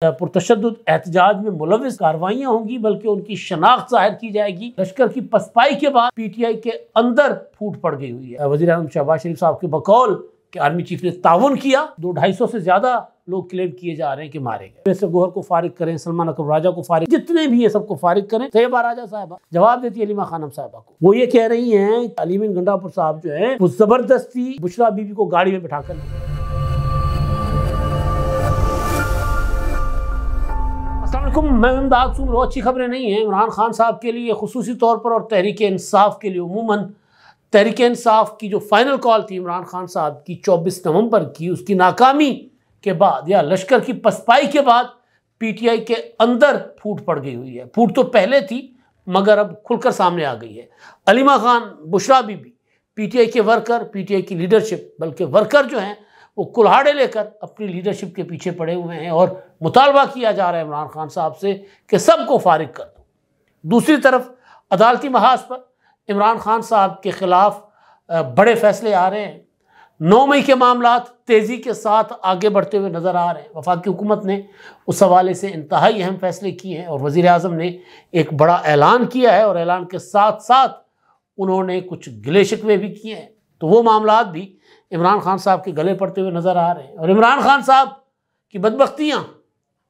पुरतशद्दुद एहतजाज में मुलविस कार्रवाइयाँ होंगी, बल्कि उनकी शनाख्त जाहिर की जाएगी। लश्कर की पसपाई के बाद PTI के अंदर फूट पड़ गई हुई है। वज़ीर आज़म शहबाज शरीफ साहब के बकौल कि आर्मी चीफ ने ताउन किया। 200-250 से ज़्यादा लोग क्लेम किए जा रहे हैं कि मारे गए। वैसे गोहर को फारिग करें, सलमान अकबर राजा को फारिग, जितने भी हैं सबको फारिग करें। तैयबा राजा साहबा जवाब देती है अलीमा खानम साहबा को। वो ये कह रही हैं अली बिन गंडापुर साहब जो है वो जबरदस्ती बुशरा बीबी को गाड़ी में बिठाकर मैं इमदाद सूम। अच्छी खबरें नहीं हैं इमरान खान साहब के लिए खुसूसी तौर पर और तहरीक इंसाफ के लिए उमूमन। तहरीक इंसाफ की जो फाइनल कॉल थी इमरान खान साहब की 24 नवंबर की, उसकी नाकामी के बाद या लश्कर की पसपाई के बाद PTI के अंदर फूट पड़ गई हुई है। फूट तो पहले थी मगर अब खुलकर सामने आ गई है। अलीमा खान, बुशरा बीबी, PTI के वर्कर, PTI की लीडरशिप, बल्कि वर्कर जो हैं वो कुल्हाड़े लेकर अपनी लीडरशिप के पीछे पड़े हुए हैं और मुतालबा किया जा रहा है इमरान खान साहब से कि सबको फारिग कर दो। दूसरी तरफ अदालती महाज पर इमरान खान साहब के खिलाफ बड़े फैसले आ रहे हैं। 9 मई के मामला तेज़ी के साथ आगे बढ़ते हुए नज़र आ रहे हैं। वफाकी हुकूमत ने उस हवाले से इंतहाई अहम फैसले किए हैं और वज़ीर आज़म ने एक बड़ा ऐलान किया है और ऐलान के साथ साथ उन्होंने कुछ गिले शिकवे भी किए हैं। तो वो मामला भी इमरान खान साहब के गले पड़ते हुए नज़र आ रहे हैं। और इमरान खान साहब की बदबख्तियाँ,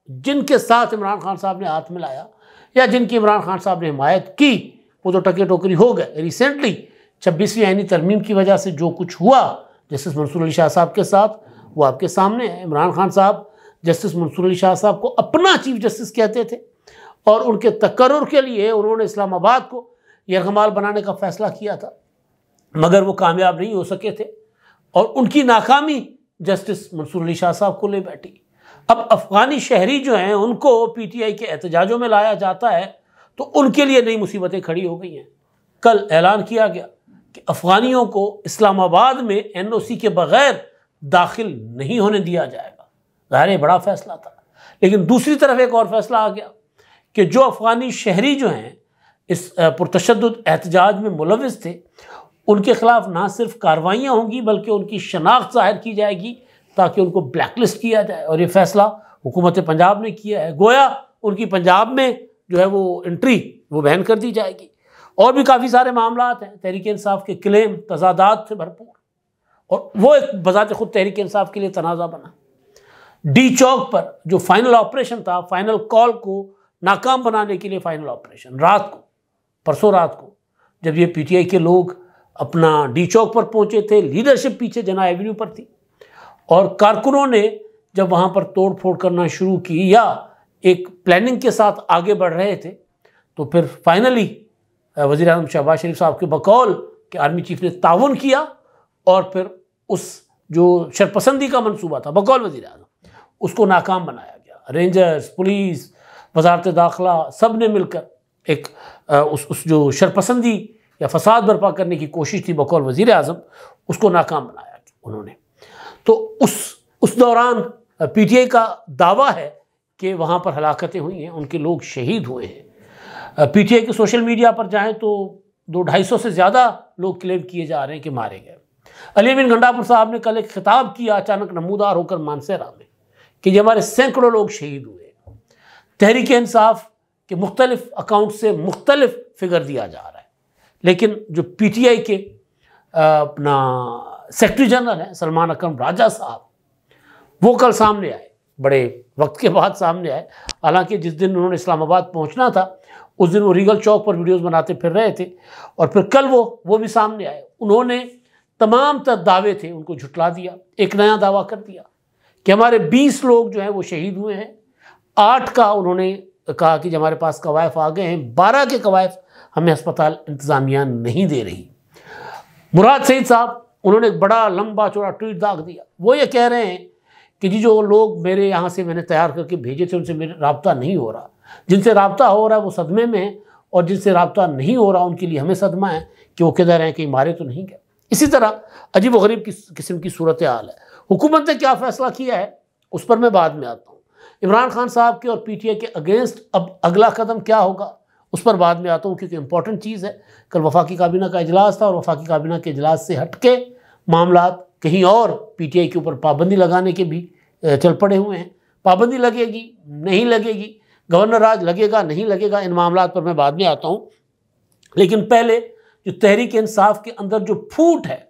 जिनके साथ इमरान खान साहब ने हाथ मिलाया या जिनकी इमरान खान साहब ने हिमायत की, वो तो टके टोकरी हो गए। रिसेंटली 26वीं आईनी तरमीम की वजह से जो कुछ हुआ जस्टिस मंसूर अली शाह साहब के साथ, वो आपके सामने है। इमरान खान साहब जस्टिस मंसूर अली शाह साहब को अपना चीफ जस्टिस कहते थे और उनके तकर्रुर के लिए उन्होंने इस्लामाबाद को यरगमाल बनाने का फ़ैसला किया था, मगर वो कामयाब नहीं हो सके थे और उनकी नाकामी जस्टिस मंसूर अली शाह साहब को ले बैठी। अब अफ़गानी शहरी जो हैं उनको PTI के एहतजाजों में लाया जाता है तो उनके लिए नई मुसीबतें खड़ी हो गई हैं। कल ऐलान किया गया कि अफ़गानियों को इस्लामाबाद में NOC के बग़ैर दाखिल नहीं होने दिया जाएगा। ज़ाहिर बड़ा फ़ैसला था, लेकिन दूसरी तरफ एक और फ़ैसला आ गया कि जो अफ़गानी शहरी जो हैं इस पुरतशद्दुद एहतजाज में मुलविस थे, उनके ख़िलाफ़ ना सिर्फ कार्रवाइयाँ होंगी बल्कि उनकी शनाख्त जाहिर की जाएगी ताकि उनको ब्लैकलिस्ट किया जाए। और ये फ़ैसला हुकूमत पंजाब ने किया है। गोया उनकी पंजाब में जो है वो एंट्री वो बैन कर दी जाएगी। और भी काफ़ी सारे मामला हैं। तहरीक इंसाफ के क्लेम तजादात से भरपूर और वो एक बज़ात खुद तहरीक इंसाफ के लिए तनाज़ा बना। D चौक पर जो फाइनल ऑपरेशन था, फाइनल कॉल को नाकाम बनाने के लिए फाइनल ऑपरेशन रात को, परसों रात को जब ये PTI के लोग अपना D चौक पर पहुंचे थे, लीडरशिप पीछे जना एवेन्यू पर थी और कारकुनों ने जब वहां पर तोड़ फोड़ करना शुरू की या एक प्लानिंग के साथ आगे बढ़ रहे थे, तो फिर फाइनली वज़ीर आज़म शहबाज शरीफ साहब के बकौल कि आर्मी चीफ ने ताउन किया और फिर उस जो शरपसंदी का मंसूबा था बकौल वज़ीर आज़म, उसको नाकाम बनाया गया। रेंजर्स, पुलिस, वज़ारत दाखिला सब ने मिलकर एक उस जो शरपसंदी या फसाद बर्पा करने की कोशिश थी बकौल वज़ीर आज़म, उसको नाकाम बनाया उन्होंने। तो उस दौरान PTI का दावा है कि वहाँ पर हलाकतें हुई हैं, उनके लोग शहीद हुए हैं। PTI के सोशल मीडिया पर जाएं तो 200-250 से ज़्यादा लोग क्लेम किए जा रहे हैं कि मारे गए। अली बिन गंडापुर साहब ने कल एक खिताब किया अचानक नमूदार होकर मानसेरा में कि ये हमारे सैकड़ों लोग शहीद हुए। तहरीक इंसाफ के मुख्तलिफ अकाउंट से मुख्तलिफ फिगर दिया जा रहा है, लेकिन जो PTI के अपना सेक्रेटरी जनरल हैं सलमान अकबर राजा साहब, वो कल सामने आए, बड़े वक्त के बाद सामने आए। हालांकि जिस दिन उन्होंने इस्लामाबाद पहुंचना था उस दिन वो रीगल चौक पर वीडियोस बनाते फिर रहे थे और फिर कल वो भी सामने आए। उन्होंने तमाम दावे थे उनको झुटला दिया। एक नया दावा कर दिया कि हमारे 20 लोग जो हैं वो शहीद हुए हैं। 8 का उन्होंने कहा कि हमारे पास कवायफ आ गए हैं, 12 के कवायफ हमें अस्पताल इंतज़ामिया नहीं दे रही। मुराद सईद साहब, उन्होंने एक बड़ा लंबा चौड़ा ट्वीट दाग दिया। वो ये कह रहे हैं कि जी जो लोग मेरे यहाँ से मैंने तैयार करके भेजे थे उनसे मेरा राब्ता नहीं हो रहा, जिनसे राब्ता हो रहा है वो सदमे में है और जिनसे राब्ता नहीं हो रहा उनके लिए हमें सदमा है कि वो किधर हैं, कहीं मारे तो नहीं गए। इसी तरह अजीब व गरीब किस्म की सूरत हाल है। हुकूमत ने क्या फ़ैसला किया है उस पर मैं बाद में आता हूँ। इमरान खान साहब के और PTI के अगेंस्ट अब अगला कदम क्या होगा उस पर बाद में आता हूँ, क्योंकि इंपॉर्टेंट चीज़ है। कल वफाकी काबीना का इजलास था और वफाकी काबीना के इजलास से हट के मामला कहीं और PTI के ऊपर पाबंदी लगाने के भी चल पड़े हुए हैं। पाबंदी लगेगी नहीं लगेगी, गवर्नर राज लगेगा नहीं लगेगा, इन मामला पर मैं बाद में आता हूँ। लेकिन पहले जो तहरीक इंसाफ के अंदर जो फूट है,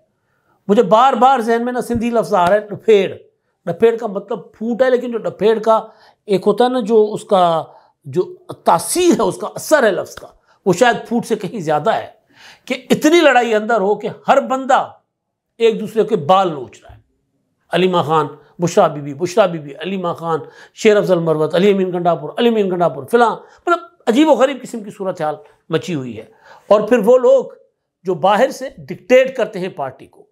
मुझे बार बार जहन में ना सिंधी लफ्ज़ आ रहा है डफेड़। डफेड़ का मतलब फूट है, लेकिन जो डफेड़ का एक होता है ना, जो उसका जो तासीर है, उसका असर है लफ्ज़ का, वो शायद फूट से कहीं ज़्यादा है कि इतनी लड़ाई अंदर हो कि हर बंदा एक दूसरे के बाल नोच रहा है। अली मां खान, बुशरा बीबी, अली मां खान, शेर अफजल मरवत, अली अमीन गंडापुर फिलहाल, मतलब अजीब व गरीब किस्म की सूरत हाल मची हुई है। और फिर वो लोग जो बाहर से डिक्टेट करते हैं पार्टी को,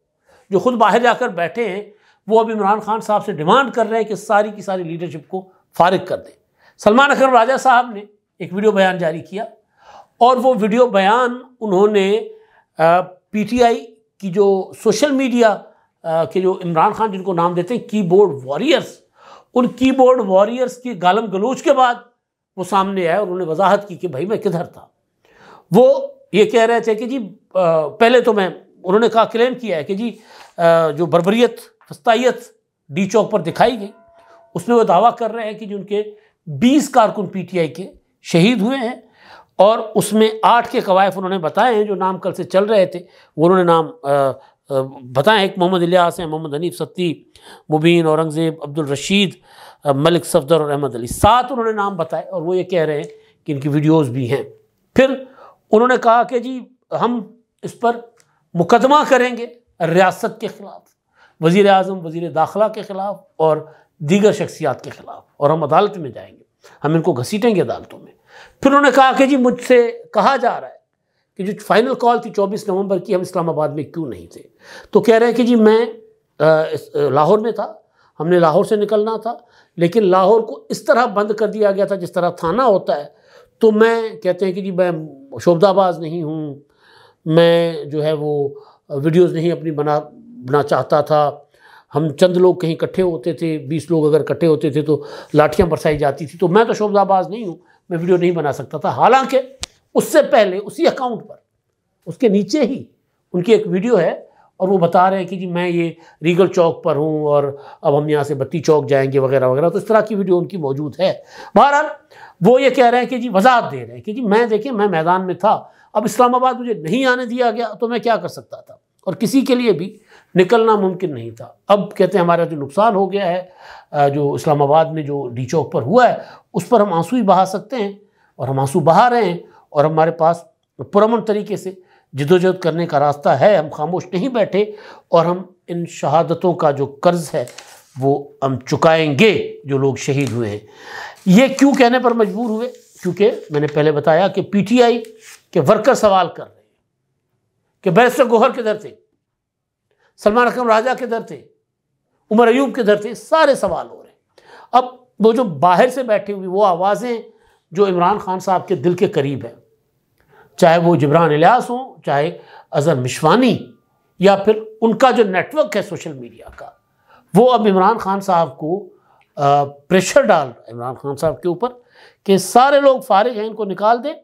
जो खुद बाहर जाकर बैठे हैं, वो अब इमरान खान साहब से डिमांड कर रहे हैं कि सारी की सारी लीडरशिप को फारिग कर दें। सलमान अकरम राजा साहब ने एक वीडियो बयान जारी किया, और वो वीडियो बयान उन्होंने पीटीआई की जो सोशल मीडिया के जो इमरान खान जिनको नाम देते हैं कीबोर्ड वॉरियर्स, उन कीबोर्ड वॉरियर्स की गालम गलोच के बाद वो सामने आया और उन्होंने वजाहत की कि भाई मैं किधर था। वो ये कह रहे थे कि जी पहले तो उन्होंने कहा, क्लेम किया है कि जी जो बर्बरियत फस्तायत डी चौक पर दिखाई गई, उसमें वो दावा कर रहे हैं कि जो उनके 20 कारकुन पीटीआई के शहीद हुए हैं, और उसमें 8 के कवायफ उन्होंने बताए हैं, जो नाम कल से चल रहे थे वो उन्होंने नाम बताए। एक मोहम्मद इलियास हैं, मोहम्मद हनीफ सत्ती, मुबीन, औरंगज़ेब, अब्दुल रशीद, मलिक सफदर और अहमद अली, 7 उन्होंने नाम बताए, और वो ये कह रहे हैं कि इनकी वीडियोज़ भी हैं। फिर उन्होंने कहा कि जी हम इस पर मुकदमा करेंगे रियासत के ख़िलाफ़, वज़ीर आज़म, वज़ीर दाखिला के ख़िलाफ़ और दीगर शख्सियात के ख़िलाफ़, और हम अदालत में जाएंगे, हम इनको घसीटेंगे अदालतों में। फिर उन्होंने कहा कि जी मुझसे कहा जा रहा है कि जो फाइनल कॉल थी 24 नवंबर की, हम इस्लामाबाद में क्यों नहीं थे। तो कह रहे हैं कि जी मैं लाहौर में था, हमने लाहौर से निकलना था, लेकिन लाहौर को इस तरह बंद कर दिया गया था जिस तरह थाना होता है। तो मैं कहते हैं कि जी मैं शोबदाबाज नहीं हूँ, मैं जो है वो वीडियोज़ नहीं अपनी बना चाहता था। हम चंद लोग कहीं इकट्ठे होते थे, 20 लोग अगर इकट्ठे होते थे तो लाठियाँ बरसाई जाती थी, तो मैं तो शोबदाबाज नहीं हूँ, मैं वीडियो नहीं बना सकता था। हालांकि उससे पहले उसी अकाउंट पर, उसके नीचे ही उनकी एक वीडियो है, और वो बता रहे हैं कि जी मैं ये रीगल चौक पर हूँ और अब हम यहाँ से बत्ती चौक जाएंगे वगैरह वगैरह। तो इस तरह की वीडियो उनकी मौजूद है। बहरहाल वो ये कह रहे हैं कि जी वजाहत दे रहे हैं कि जी मैं देखिए मैं मैदान में था, अब इस्लामाबाद मुझे नहीं आने दिया गया तो मैं क्या कर सकता था, और किसी के लिए भी निकलना मुमकिन नहीं था। अब कहते हैं हमारा जो नुकसान हो गया है, जो इस्लामाबाद में जो डी चौक पर हुआ है, उस पर हम आंसू ही बहा सकते हैं, और हम आंसू बहा रहे हैं, और हमारे पास पुरअमन तरीके से जिदोजहद करने का रास्ता है। हम खामोश नहीं बैठे, और हम इन शहादतों का जो कर्ज है वो हम चुकाएंगे, जो लोग शहीद हुए हैं। ये क्यों कहने पर मजबूर हुए? क्योंकि मैंने पहले बताया कि पीटीआई के वर्कर सवाल कर रहे हैं कि बैरिस्टर गौहर किधर थे, सलमान अकरम राजा किधर थे, उमर अयूब किधर थे, सारे सवाल हो रहे हैं। अब वो जो बाहर से बैठी हुई वो आवाज़ें जो इमरान खान साहब के दिल के करीब है, चाहे वो जिब्रान इलियास हो, चाहे अज़हर मिशवानी, या फिर उनका जो नेटवर्क है सोशल मीडिया का, वो अब इमरान खान साहब को प्रेशर डाल रहा है इमरान खान साहब के ऊपर कि सारे लोग फारिग हैं, इनको निकाल दें,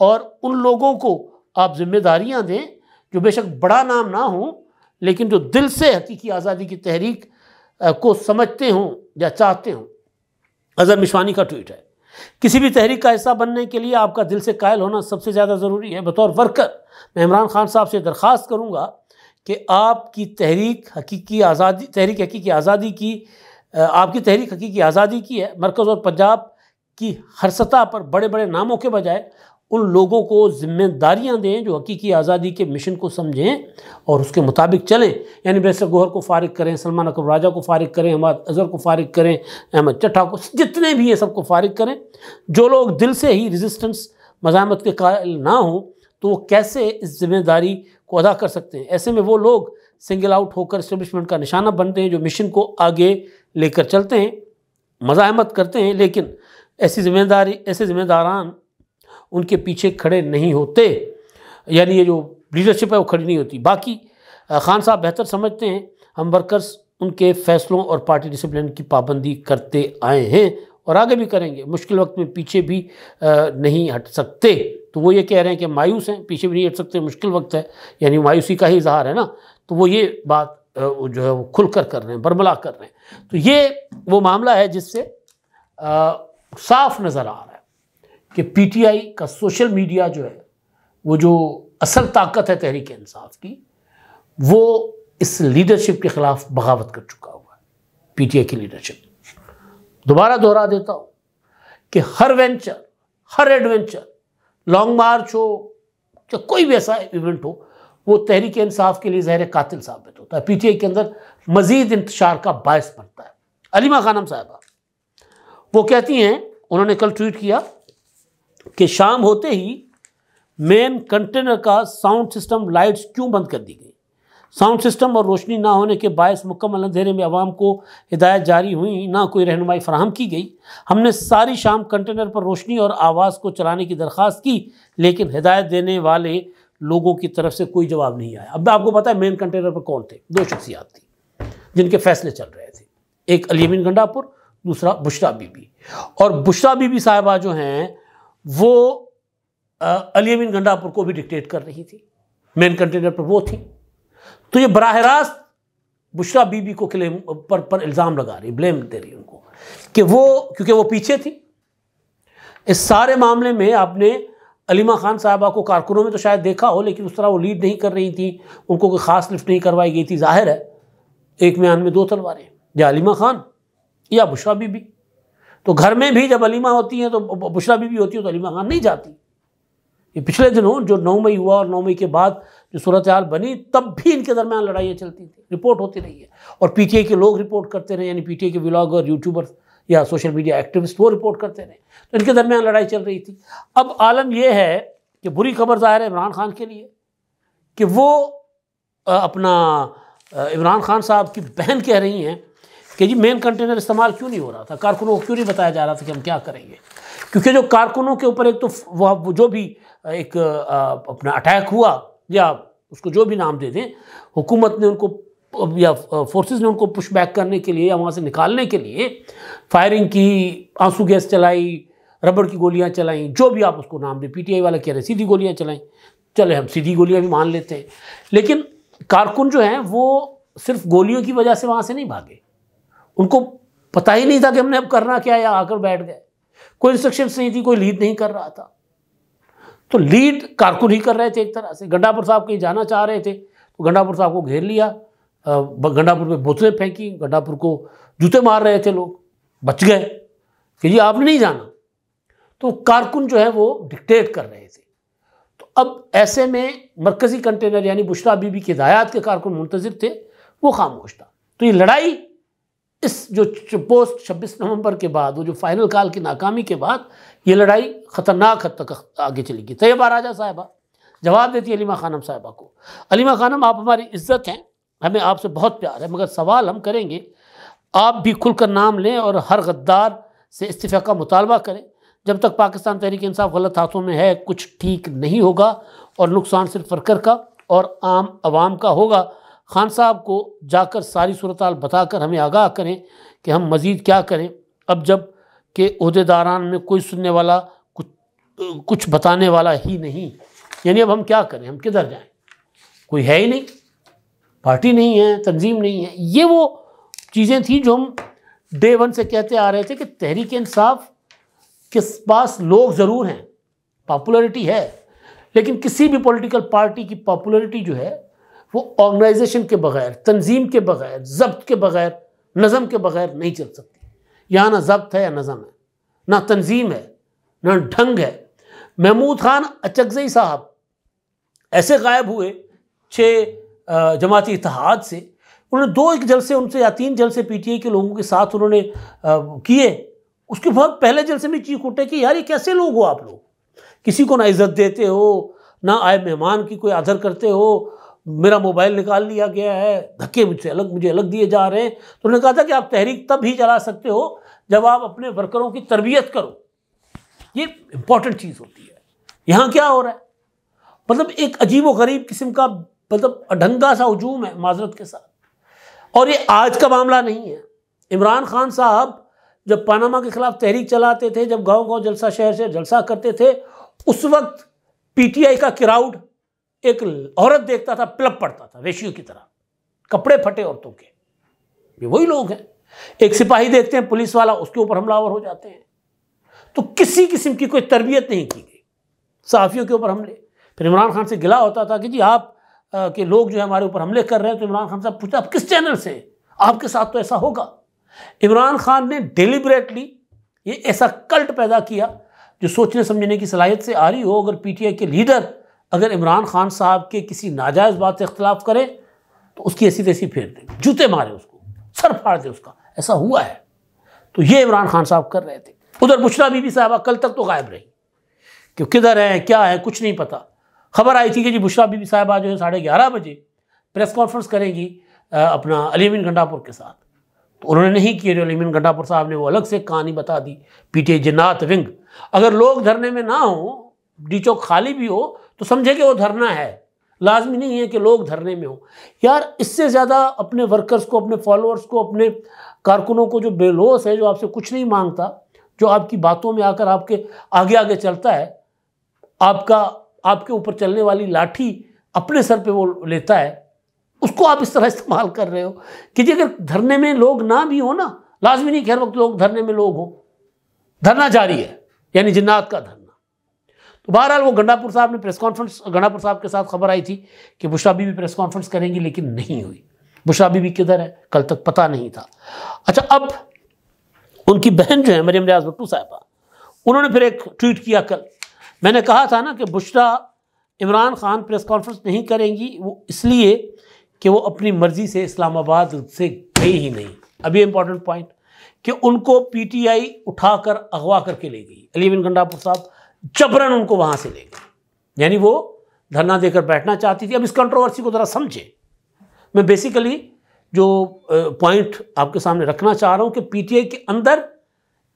और उन लोगों को आप जिम्मेदारियां दें जो बेशक बड़ा नाम ना हो, लेकिन जो दिल से हकीकी आज़ादी की तहरीक को समझते हों या चाहते हों। अज़हर मिशवानी का ट्वीट है, किसी भी तहरीक का हिस्सा बनने के लिए आपका दिल से कायल होना सबसे ज़्यादा ज़रूरी है। बतौर वर्कर मैं इमरान खान साहब से दरख्वास्त करूँगा कि आपकी तहरीक हकीकी आज़ादी, तहरीक हकीकी आज़ादी की, आपकी तहरीक हकीकी आज़ादी की है। मरकज़ और पंजाब की हर सतह पर बड़े बड़े नामों के बजाय उन लोगों को जिम्मेदारियां दें जो हकीकी आज़ादी के मिशन को समझें और उसके मुताबिक चलें। यानी बैरिस्टर गौहर को फारिग करें, सलमान अकरम राजा को फारिग करें, अहमद अज़हर को फारिग करें, अहमद चट्टा को, जितने भी हैं सबको फारिग करें। जो लोग दिल से ही रेजिस्टेंस मज़ामत के कायल ना हों तो वो कैसे इस जिम्मेदारी को अदा कर सकते हैं। ऐसे में वो लोग सिंगल आउट होकर इस्टेब्लिशमेंट का निशाना बनते हैं जो मिशन को आगे लेकर चलते हैं, मज़ाहमत करते हैं, लेकिन ऐसे ज़िम्मेदारान उनके पीछे खड़े नहीं होते, यानी ये जो लीडरशिप है वो खड़ी नहीं होती। बाकी खान साहब बेहतर समझते हैं, हम वर्कर्स उनके फैसलों और पार्टी डिसिप्लिन की पाबंदी करते आए हैं और आगे भी करेंगे, मुश्किल वक्त में पीछे भी नहीं हट सकते। तो वो ये कह रहे हैं कि मायूस हैं, पीछे भी नहीं हट सकते, मुश्किल वक्त है, यानी मायूसी का ही इजहार है ना। तो वो ये बात जो है वो खुलकर कर रहे हैं, बरमला कर रहे हैं। तो ये वो मामला है जिससे साफ नज़र आ रहा है कि पीटीआई का सोशल मीडिया जो है, वो जो असल ताकत है तहरीक इंसाफ की, वो इस लीडरशिप के खिलाफ बगावत कर चुका हुआ है। पीटीआई की लीडरशिप, दोबारा दोहरा देता हूँ कि हर वेंचर, हर एडवेंचर, लॉन्ग मार्च हो या कोई भी ऐसा इवेंट हो, वो तहरीक इंसाफ के लिए ज़हर कातिल साबित होता है, पीटीआई के अंदर मज़ीद इंतशार का बायस बनता है। अलीमा खानम साहबा वो कहती हैं, उन्होंने कल ट्वीट किया कि शाम होते ही मेन कंटेनर का साउंड सिस्टम लाइट्स क्यों बंद कर दी गई। साउंड सिस्टम और रोशनी ना होने के बायस मुकम्मल अंधेरे में आवाम को हिदायत जारी हुई, ना कोई रहनुमाई फराहम की गई। हमने सारी शाम कंटेनर पर रोशनी और आवाज़ को चलाने की दरख्वास्त की, लेकिन हिदायत देने वाले लोगों की तरफ से कोई जवाब नहीं आया। अब आपको पता है मेन कंटेनर पर कौन थे? दो शख्सियात थी जिनके फैसले चल रहे थे, एक अली अमीन गंडापुर, दूसरा बुशरा बीबी। और बुशरा बीबी साहिबा जो हैं वो अली अमीन गंडापुर को भी डिक्टेट कर रही थी, मेन कंटेनर पर वो थी। तो ये बराह रास्त बुशरा बीबी को क्लेम पर इल्ज़ाम लगा रही, ब्लेम दे रही उनको कि वो, क्योंकि वो पीछे थी इस सारे मामले में। आपने अलीमा खान साहबा को कारकुनों में तो शायद देखा हो, लेकिन उस तरह वो लीड नहीं कर रही थी, उनको कोई ख़ास लिफ्ट नहीं करवाई गई थी। जाहिर है एक म्यान में दो तलवारें, या अलीमा खान या बुशरा बीबी। तो घर में भी जब अलीमा होती हैं तो बुशरा बीबी होती है, तो अलीमा खान नहीं जाती। ये पिछले दिनों जो 9 मई हुआ और 9 मई के बाद जो सूरत हाल बनी, तब भी इनके दरमियान लड़ाइयाँ चलती थी, रिपोर्ट होती रही है। और पीटीआई के लोग रिपोर्ट करते रहे, यानी पीटीआई के व्लॉगर, यूट्यूबर्स या सोशल मीडिया एक्टिविस्ट, वो रिपोर्ट करते रहे। तो इनके दरमियान लड़ाई चल रही थी। अब आलम यह है कि बुरी खबर ज़ाहिर है इमरान खान के लिए कि वो अपना इमरान खान साहब की बहन कह रही हैं कि जी मेन कंटेनर इस्तेमाल क्यों नहीं हो रहा था, कारकुनों को क्यों नहीं बताया जा रहा था कि हम क्या करेंगे। क्योंकि जो कारकुनों के ऊपर एक तो वो जो भी एक अपना अटैक हुआ, या उसको जो भी नाम दे दें, हुकूमत ने उनको या फोर्सेस ने उनको पुश बैक करने के लिए या वहाँ से निकालने के लिए फायरिंग की, आंसू गैस चलाई, रबड़ की गोलियाँ चलाई, जो भी आप उसको नाम दें। पीटीआई वाले कह रहे सीधी गोलियाँ चलाई, चले हम सीधी गोलियाँ भी मान लेते हैं। लेकिन कारकुन जो हैं वो सिर्फ गोलियों की वजह से वहाँ से नहीं भागे, उनको पता ही नहीं था कि हमने अब करना क्या है, या आकर बैठ गए। कोई इंस्ट्रक्शंस नहीं थी, कोई लीड नहीं कर रहा था। तो लीड कारकुन ही कर रहे थे एक तरह से। गंडापुर साहब कहीं जाना चाह रहे थे तो गंडापुर साहब को घेर लिया, गंडापुर पे बोतलें फेंकी, गंडापुर को जूते मार रहे थे लोग, बच गए कि जी आपने नहीं जाना। तो कारकुन जो है वो डिक्टेट कर रहे थे। तो अब ऐसे में मरकज़ी कंटेनर यानी बुशरा बीबी की हिदायत के कारकुन मुंतज़िर थे, वो खामोश था। तो ये लड़ाई इस जो पोस्ट 26 नवंबर के बाद, वो जो फाइनल कॉल की नाकामी के बाद, ये लड़ाई ख़तरनाक हद तक आगे चलेगी। तैयबा राजा साहिबा जवाब देती है अलीमा खानम साहिबा को, अलीमा खानम आप हमारी इज़्ज़त हैं, हमें आपसे बहुत प्यार है, मगर सवाल हम करेंगे, आप भी खुलकर नाम लें और हर गद्दार से इस्तीफ़ा का मुतालबा करें। जब तक पाकिस्तान तहरीक इंसाफ गलत हाथों में है, कुछ ठीक नहीं होगा और नुकसान सिर्फ वर्कर का और आम आवाम का होगा। खान साहब को जाकर सारी सूरत हाल बताकर हमें आगाह करें कि हम मज़ीद क्या करें। अब जब के ओहदेदारान में कोई सुनने वाला, कुछ बताने वाला ही नहीं, यानी अब हम क्या करें, हम किधर जाएं? कोई है ही नहीं, पार्टी नहीं है, तंजीम नहीं है। ये वो चीज़ें थी जो हम डे वन से कहते आ रहे थे कि तहरीक इंसाफ के पास लोग ज़रूर हैं, पॉपुलरिटी है, लेकिन किसी भी पॉलिटिकल पार्टी की पॉपुलरिटी जो है वो ऑर्गेनाइजेशन के बगैर, तंजीम के बगैर, ज़ब्त के बगैर, नज़म के बगैर नहीं चल सकती। यहाँ ना ज़ब्त है, या नज़म है, ना तंजीम है, ना ढंग है। महमूद खान अचकज़ई साहब ऐसे गायब हुए 6 जमाती इत्तेहाद से, उन्होंने 2 जलसे उनसे या 3 जलसे पीटीआई के लोगों के साथ उन्होंने किए। उसके बाद पहले जलसे में चीख उठे कि यार ये कैसे लोग हो आप लोग, किसी को ना इज़्ज़त देते हो, ना आए मेहमान की कोई आदर करते हो, मेरा मोबाइल निकाल लिया गया है, धक्के मुझे अलग दिए जा रहे हैं। तो उन्होंने कहा था कि आप तहरीक तब ही चला सकते हो जब आप अपने वर्करों की तरबियत करो। ये इंपॉर्टेंट चीज़ होती है। यहाँ क्या हो रहा है, मतलब एक अजीब व गरीब किस्म का, मतलब अढंगा सा हजूम है माजरत के साथ। और ये आज का मामला नहीं है। इमरान खान साहब जब पनामा के खिलाफ तहरीक चलाते थे, जब गांव-गांव जलसा, शहर शहर जलसा करते थे, उस वक्त पीटीआई का क्राउड एक औरत देखता था, पिलप पड़ता था वेश्यों की तरह, कपड़े फटे औरतों के। ये वही लोग हैं एक सिपाही देखते हैं पुलिस वाला, उसके ऊपर हमलावर हो जाते हैं। तो किसी किस्म की कोई तरबियत नहीं की गई, सहाफ़ियों के ऊपर हमले। फिर इमरान खान से गिला होता था कि जी आप के लोग जो है हमारे ऊपर हमले कर रहे हैं। तो इमरान खान साहब पूछता आप किस चैनल से, आपके साथ तो ऐसा होगा। इमरान खान ने डेलिबरेटली ये ऐसा कल्ट पैदा किया जो सोचने समझने की सलाहियत से आ रही हो। अगर पीटीआई के लीडर अगर इमरान खान साहब के किसी नाजायज़ बात से इख्तलाफ करे तो उसकी ऐसी तैसी फेर दे, जूते मारे उसको, सर फाड़ दे उसका। ऐसा हुआ है। तो ये इमरान खान साहब कर रहे थे। उधर बुशरा बीबी साहबा कल तक तो गायब रही कि किधर है क्या है कुछ नहीं पता। खबर आई थी कि जी बुशरा बीबी साहबा जो है 11:30 बजे प्रेस कॉन्फ्रेंस करेंगी अपना अली अमीन गंडापुर के साथ। तो उन्होंने नहीं किया। जो अली अमीन गंडापुर साहब ने वो अलग से कहानी बता दी, पीटीआई जिन्नात विंग। अगर लोग धरने में ना हो, डी चौक खाली भी हो, तो समझे कि वो धरना है। लाजमी नहीं है कि लोग धरने में हो। यार इससे ज़्यादा अपने वर्कर्स को, अपने फॉलोअर्स को, अपने कारकुनों को जो बेलोस है, जो आपसे कुछ नहीं मांगता, जो आपकी बातों में आकर आपके आगे आगे चलता है, आपके ऊपर चलने वाली लाठी अपने सर पे वो लेता है, उसको आप इस तरह इस्तेमाल कर रहे हो कि जी अगर धरने में लोग ना भी हो ना, लाजमी नहीं कि हर वक्त लोग धरने में लोग हो, धरना जारी है, यानी जिन्नात का धरना। तो बहरहाल वो गंडापुर साहब ने प्रेस कॉन्फ्रेंस, गंडापुर साहब के साथ खबर आई थी कि बुशरा बीबी प्रेस कॉन्फ्रेंस करेंगी, लेकिन नहीं हुई। बुशरा बीबी किधर है कल तक पता नहीं था। अच्छा, अब उनकी बहन जो है मरियम रियाज भुट्टो साहबा, उन्होंने फिर एक ट्वीट किया कल। मैंने कहा था ना कि बुशरा इमरान खान प्रेस कॉन्फ्रेंस नहीं करेंगी, वो इसलिए कि वो अपनी मर्जी से इस्लामाबाद से गई ही नहीं। अभी इंपॉर्टेंट पॉइंट कि उनको पीटीआई उठाकर अगवा करके ले गई। अली अमीन गंडापुर साहब जबरन उनको वहाँ से ले गए, यानी वो धरना देकर बैठना चाहती थी। अब इस कंट्रोवर्सी को ज़रा समझे। मैं बेसिकली जो पॉइंट आपके सामने रखना चाह रहा हूँ कि पीटीआई के अंदर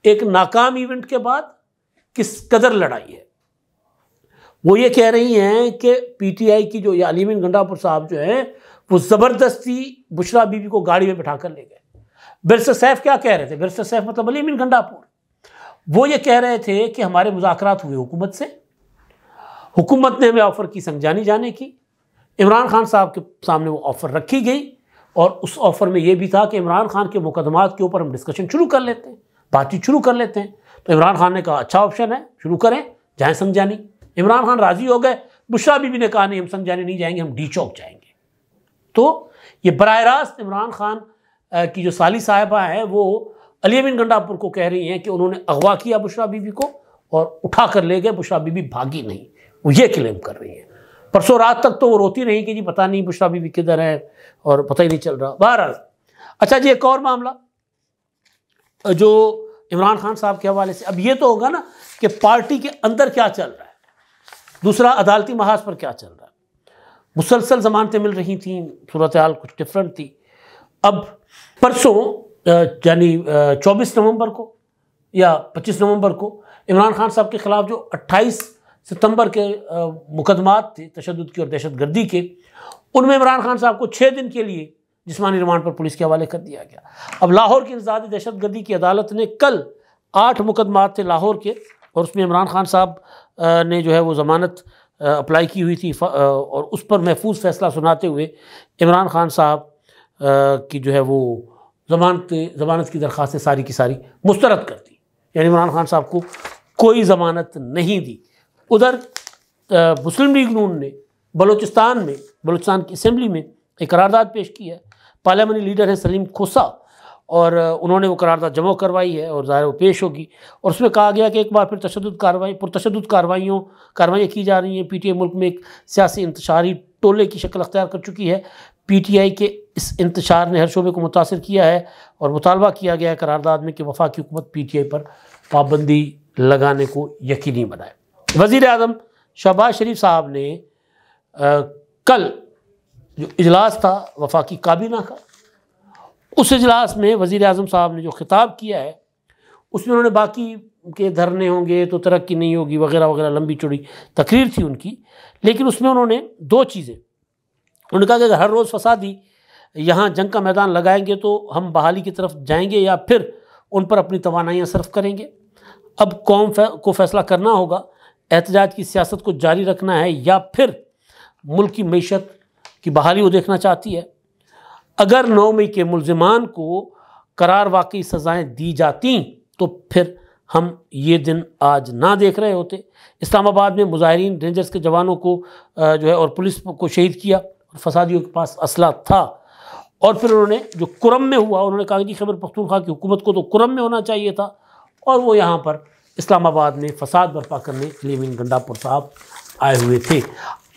एक नाकाम इवेंट के बाद किस कदर लड़ाई है। वो ये कह रही हैं कि पीटीआई की जो अली अमीन गंडापुर साहब जो है वो ज़बरदस्ती बुशरा बीबी को गाड़ी में बिठा कर ले गए। बैरिस्टर सैफ क्या कह रहे थे? बैरिस्टर सैफ मतलब अली अमीन गंडापुर, वो ये कह रहे थे कि हमारे मुज़ाकरात हुए हुकूमत से, हुकूमत ने हमें ऑफ़र की संजानी जाने की। इमरान खान साहब के सामने वो ऑफ़र रखी गई और उस ऑफ़र में ये भी था कि इमरान खान के मुकदमात के ऊपर हम डिस्कशन शुरू कर लेते हैं, बातचीत शुरू कर लेते हैं। तो इमरान खान ने कहा अच्छा ऑप्शन है, शुरू करें, जाएँ संजानी। इमरान खान राज़ी हो गए। बुशरा बीबी ने कहा नहीं, हम संजानी नहीं जाएंगे, हम डी चौक जाएंगे। तो ये बराह रास्त इमरान खान की जो साली साहिबा हैं वो अली अमीन गंडापुर को कह रही हैं कि उन्होंने अगवा किया बुशरा बीबी को और उठा कर ले गए, बुशरा बीबी भागी नहीं, वो ये क्लेम कर रही हैं। परसों रात तक तो वो रोती रही कि जी पता नहीं बुशरा बीबी किधर है और पता ही नहीं चल रहा। बहरहाल अच्छा जी, एक और मामला जो इमरान खान साहब के हवाले से, अब ये तो होगा ना कि पार्टी के अंदर क्या चल रहा है, दूसरा अदालती महाज पर क्या चल रहा है। मुसलसल ज़मानतें मिल रही थी, सूरत हाल कुछ डिफरेंट थी। अब परसों यानी 24 नवंबर को या 25 नवंबर को इमरान खान साहब के ख़िलाफ़ जो 28 सितंबर के मुकदमात थे तशद्दुद की और दहशतगर्दी के, उनमें इमरान खान साहब को 6 दिन के लिए जिस्मानी रिमांड पर पुलिस के हवाले कर दिया गया। अब लाहौर की इंसदादी दहशतगर्दी की अदालत ने कल 8 मुकदमात थे लाहौर के, और उसमें इमरान खान साहब ने जो है वो ज़मानत अप्लाई की हुई थी और उस पर महफूज फ़ैसला सुनाते हुए इमरान खान साहब की जो है वो ज़मानत की दरख्वास्तें सारी की सारी मुस्तरद कर दी, यानी इमरान खान साहब को कोई ज़मानत नहीं दी। उधर मुस्लिम लीग नून ने बलूचिस्तान की असम्बली में एक करारदाद पेश की है। पार्लियामानी लीडर हैं सलीम खोसा, और उन्होंने वो करारदाद जमा करवाई है और ज़ाहिर वो पेश होगी। और उसमें कहा गया कि एक बार फिर पुरतशद्दुद कार्रवाइयाँ की जा रही हैं। पीटीआई मुल्क में एक सियासी इंतशारी टोले की शक्ल अख्तियार कर चुकी है। पीटीआई के इस इंतशार ने हर शोबे को मुतासिर किया है और मुतालबा किया गया है करारदाद में कि वफाकी हुकूमत पीटीआई पर पाबंदी लगाने को यकीनी बनाए। वज़ीर आज़म शहबाज शरीफ साहब ने कल जो इजलास था वफाकी काबीना का, उस इजलास में वज़ीर आज़म साहब ने जो खिताब किया है उसमें उन्होंने बाकी के धरने होंगे तो तरक्की नहीं होगी वगैरह वगैरह लंबी चौड़ी तकरीर थी उनकी, लेकिन उसमें उन्होंने 2 चीज़ें उन्होंने कहा कि अगर हर रोज़ फसादी यहाँ जंग का मैदान लगाएंगे तो हम बहाली की तरफ जाएंगे या फिर उन पर अपनी तवानाइयाँ सर्फ करेंगे। अब कौम को फ़ैसला करना होगा, एहतजाज की सियासत को जारी रखना है या फिर मुल्क की मईशत की बहाली वो देखना चाहती है। अगर 9 मई के मुल्ज़िमान को करार वाकई सज़ाएँ दी जाती तो फिर हम ये दिन आज ना देख रहे होते। इस्लामाबाद में मुजाहिरीन रेंजर्स के जवानों को जो है और पुलिस को शहीद किया और फसादियों के पास असला था, और फिर उन्होंने जो कुरम में हुआ, उन्होंने कहा कि खैबर पख्तूनख्वा की हुकूमत को तो कुरम में होना चाहिए था, और वो यहाँ पर इस्लामाबाद में फसाद बर्पा करने के लिए मीन गंडापुर साहब आए हुए थे।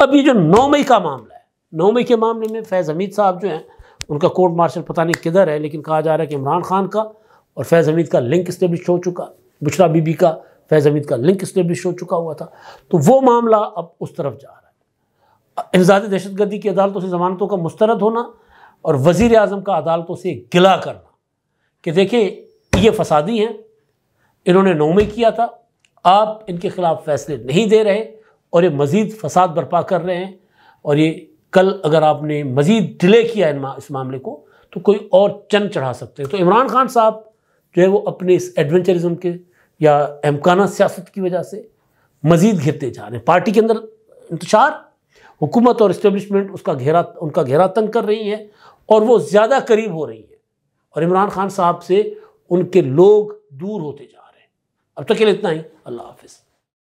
अब ये जो 9 मई का मामला है, 9 मई के मामले में फैज़ हमीद साहब जो हैं उनका कोर्ट मार्शल पता नहीं किधर है, लेकिन कहा जा रहा है कि इमरान खान का और फैज़ हमीद का लिंक इस्टेब्लिश हो चुका, बुशरा बीबी का फैज़ हमीद का लिंक इस्टेब्लिश हो चुका हुआ था। तो वो मामला अब उस तरफ जा रहा है। इंसदाद दहशतगर्दी की अदालतों से ज़मानतों का मुस्तरद होना और वज़ीर आज़म का अदालतों से गिला करना कि देखिए ये फसादी हैं, इन्होंने 9 मई किया था, आप इनके ख़िलाफ़ फैसले नहीं दे रहे और ये मज़ीद फसाद बर्पा कर रहे हैं, और ये कल अगर आपने मज़ीद डिले किया इस मामले को तो कोई और चंद चढ़ा सकते हैं। तो इमरान खान साहब जो है वो अपने इस एडवेंचरिज्म के या अहमकाना सियासत की वजह से मज़ीद घिरते जा रहे हैं। पार्टी के अंदर इंतशार, हुकूमत और इस्टेब्लिशमेंट उनका घेरा तंग कर रही है और वो ज़्यादा करीब हो रही है, और इमरान खान साहब से उनके लोग दूर होते जा रहे हैं। अब तक के लिए इतना ही। अल्लाह हाफ़िज़।